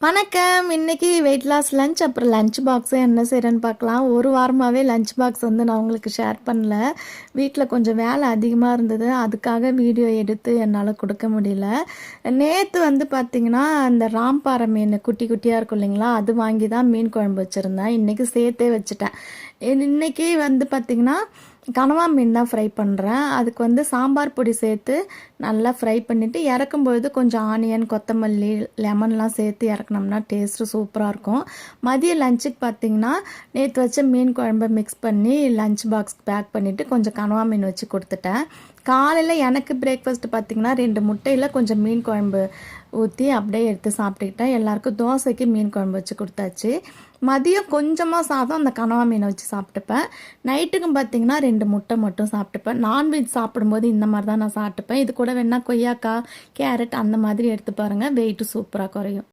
வணக்கம். இன்னைக்கு weight loss lunch, அப்புறம் லஞ்ச் பாக்ஸு என்ன செய்கிறேன்னு பார்க்கலாம். ஒரு வாரமாகவே லஞ்ச் பாக்ஸ் நான் உங்களுக்கு ஷேர் பண்ணல. வீட்டில் கொஞ்சம் வேலை அதிகமாக இருந்தது. அதுக்காக வீடியோ எடுத்து என்னால் கொடுக்க முடியல. நேற்று பார்த்திங்கன்னா அந்த ராம்பாறை மீன் குட்டி குட்டியாக இருக்கும் இல்லைங்களா, அது வாங்கி தான் மீன் குழம்பு வச்சுருந்தேன். இன்றைக்கி சேர்த்தே வச்சுட்டேன். இன்றைக்கி பார்த்திங்கன்னா கனவா மீன் தான் ஃப்ரை பண்ணுறேன். அதுக்கு சாம்பார் பொடி சேர்த்து நல்லா ஃப்ரை பண்ணிவிட்டு இறக்கும்பொழுது கொஞ்சம் ஆனியன், கொத்தமல்லி, லெமன்லாம் சேர்த்து இறக்குனோம்னா டேஸ்ட்டு சூப்பராக இருக்கும். மதிய லஞ்சுக்கு பார்த்திங்கன்னா நேற்று வச்ச மீன் குழம்பை மிக்ஸ் பண்ணி லஞ்ச் பாக்ஸ் பேக் பண்ணிவிட்டு கொஞ்சம் கனவா மீன் வச்சு கொடுத்துட்டேன். காலையில் எனக்கு பிரேக்ஃபாஸ்ட் பார்த்திங்கன்னா 2 முட்டையில் கொஞ்சம் மீன் குழம்பு ஊற்றி அப்படியே எடுத்து சாப்பிட்டுக்கிட்டேன். எல்லாருக்கும் தோசைக்கு மீன் குழம்பு வச்சு கொடுத்தாச்சு. மதியம் கொஞ்சமாக சாதம் அந்த கனவா மீனை வச்சு சாப்பிட்டுப்பேன். நைட்டுக்கும் பார்த்திங்கன்னா 2 முட்டை மட்டும் சாப்பிட்டுப்பேன். நான்வெஜ் சாப்பிடும்போது இந்த மாதிரி தான் நான் சாப்பிட்டுப்பேன். இது கூட வேணால் கொய்யாக்காய், கேரட் அந்த மாதிரி எடுத்து பாருங்கள், வெயிட்டு சூப்பராக குறையும்.